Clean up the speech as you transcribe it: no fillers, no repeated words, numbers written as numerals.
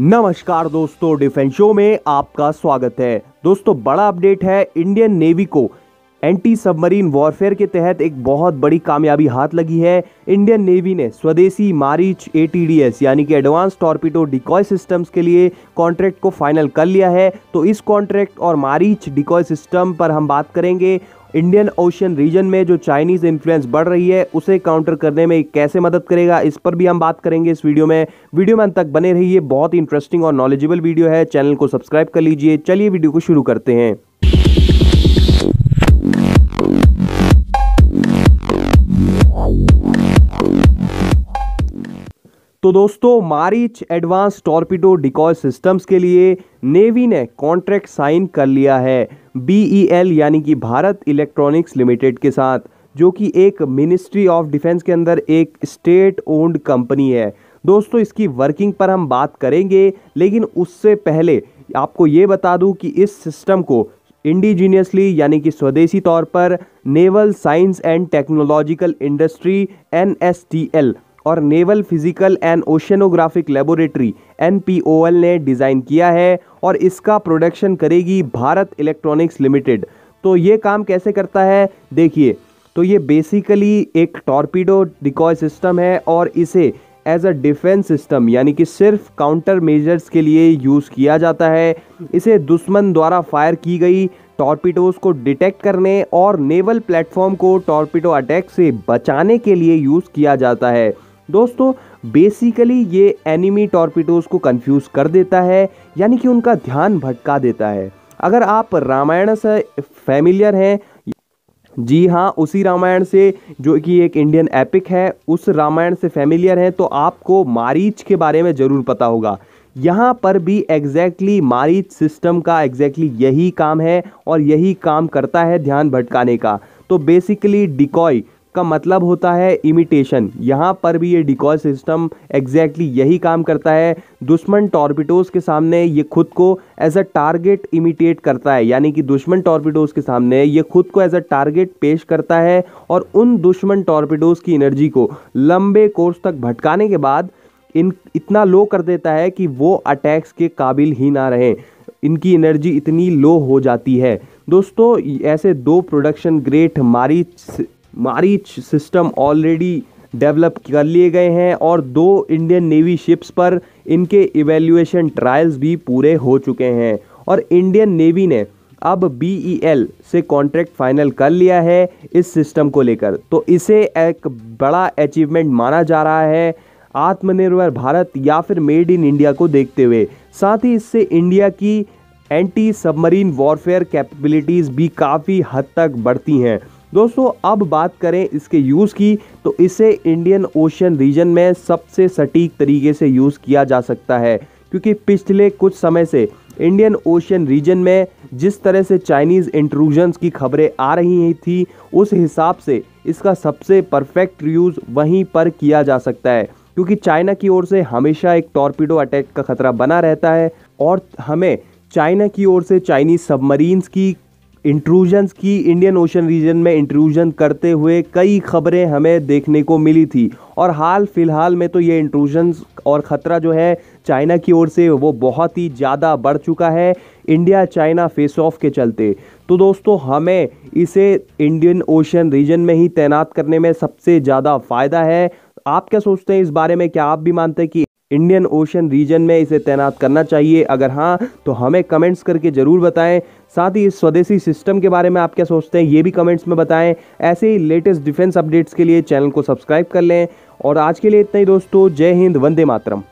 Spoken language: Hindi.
नमस्कार दोस्तों, डिफेंस शो में आपका स्वागत है। दोस्तों, बड़ा अपडेट है। इंडियन नेवी को एंटी सबमरीन वॉरफेयर के तहत एक बहुत बड़ी कामयाबी हाथ लगी है। इंडियन नेवी ने स्वदेशी मारीच ATDS यानी कि एडवांस टॉर्पीडो डिकॉय सिस्टम्स के लिए कॉन्ट्रैक्ट को फाइनल कर लिया है। तो इस कॉन्ट्रैक्ट और मारीच डिकॉय सिस्टम पर हम बात करेंगे। इंडियन ओशन रीजन में जो चाइनीज इन्फ्लुएंस बढ़ रही है उसे काउंटर करने में कैसे मदद करेगा, इस पर भी हम बात करेंगे इस वीडियो में अंत तक बने रहिए। बहुत ही इंटरेस्टिंग और नॉलेजेबल वीडियो है। चैनल को सब्सक्राइब कर लीजिए। चलिए वीडियो को शुरू करते हैं। तो दोस्तों, Maareech advanced torpedo decoy systems के लिए नेवी ने कॉन्ट्रैक्ट साइन कर लिया है BEL यानी कि भारत इलेक्ट्रॉनिक्स लिमिटेड के साथ, जो कि एक मिनिस्ट्री ऑफ डिफेंस के अंदर एक स्टेट ओन्ड कंपनी है। दोस्तों, इसकी वर्किंग पर हम बात करेंगे, लेकिन उससे पहले आपको ये बता दूं कि इस सिस्टम को इंडिजीनियसली यानी कि स्वदेशी तौर पर naval science and technological industry NSTL और naval physical and oceanographic laboratory NPOL ने डिज़ाइन किया है और इसका प्रोडक्शन करेगी भारत इलेक्ट्रॉनिक्स लिमिटेड। तो ये काम कैसे करता है देखिए। तो ये बेसिकली एक टॉर्पीडो डिकॉय सिस्टम है और इसे एज अ डिफेंस सिस्टम यानी कि सिर्फ काउंटर मेजर्स के लिए यूज़ किया जाता है। इसे दुश्मन द्वारा फायर की गई टॉर्पीडोज को डिटेक्ट करने और नेवल प्लेटफॉर्म को टॉर्पीडो अटैक से बचाने के लिए यूज़ किया जाता है। दोस्तों, बेसिकली ये एनिमी टॉर्पीडोज को कंफ्यूज कर देता है, यानी कि उनका ध्यान भटका देता है। अगर आप रामायण से फैमिलियर हैं, जी हाँ, उसी रामायण से जो कि एक इंडियन एपिक है, उस रामायण से फैमिलियर हैं तो आपको मारीच के बारे में ज़रूर पता होगा। यहाँ पर भी एग्जैक्टली मारीच सिस्टम का एग्जैक्टली यही काम है और यही काम करता है ध्यान भटकाने का। तो बेसिकली डिकॉय का मतलब होता है इमिटेशन। यहाँ पर भी ये डिकॉय सिस्टम एग्जैक्टली यही काम करता है। दुश्मन टॉर्पीडोज के सामने ये खुद को एज अ टारगेट इमिटेट करता है, यानी कि दुश्मन टॉर्पीडोज के सामने ये खुद को एज अ टारगेट पेश करता है और उन दुश्मन टॉर्पीडोज की एनर्जी को लंबे कोर्स तक भटकाने के बाद इतना लो कर देता है कि वो अटैक्स के काबिल ही ना रहें। इनकी एनर्जी इतनी लो हो जाती है। दोस्तों, ऐसे दो production grade Maareech system already develop कर लिए गए हैं और 2 इंडियन नेवी शिप्स पर इनके इवैल्यूएशन ट्रायल्स भी पूरे हो चुके हैं और इंडियन नेवी ने अब BEL से कॉन्ट्रैक्ट फाइनल कर लिया है इस सिस्टम को लेकर। तो इसे एक बड़ा अचीवमेंट माना जा रहा है आत्मनिर्भर भारत या फिर मेड इन इंडिया को देखते हुए। साथ ही इससे इंडिया की एंटी सबमरीन वॉरफेयर कैपेबिलिटीज़ भी काफ़ी हद तक बढ़ती हैं। दोस्तों, अब बात करें इसके यूज़ की, तो इसे इंडियन ओशन रीजन में सबसे सटीक तरीके से यूज़ किया जा सकता है, क्योंकि पिछले कुछ समय से इंडियन ओशन रीजन में जिस तरह से चाइनीज़ इंट्रूजन्स की खबरें आ रही थी, उस हिसाब से इसका सबसे परफेक्ट यूज़ वहीं पर किया जा सकता है, क्योंकि चाइना की ओर से हमेशा एक टॉर्पीडो अटैक का खतरा बना रहता है और हमें चाइना की ओर से चाइनीज़ सबमरीन्स की इंट्रूजन्स की इंडियन ओशन रीजन में इंट्रूजन करते हुए कई खबरें हमें देखने को मिली थी। और हाल फिलहाल में तो ये इंट्रूजन्स और ख़तरा जो है चाइना की ओर से वो बहुत ही ज़्यादा बढ़ चुका है इंडिया चाइना फेस ऑफ के चलते। तो दोस्तों, हमें इसे इंडियन ओशन रीजन में ही तैनात करने में सबसे ज़्यादा फ़ायदा है। आप क्या सोचते हैं इस बारे में? क्या आप भी मानते हैं कि इंडियन ओशन रीजन में इसे तैनात करना चाहिए? अगर हाँ, तो हमें कमेंट्स करके ज़रूर बताएं। साथ ही इस स्वदेशी सिस्टम के बारे में आप क्या सोचते हैं ये भी कमेंट्स में बताएं। ऐसे ही लेटेस्ट डिफेंस अपडेट्स के लिए चैनल को सब्सक्राइब कर लें। और आज के लिए इतना ही दोस्तों। जय हिंद, वंदे मातरम।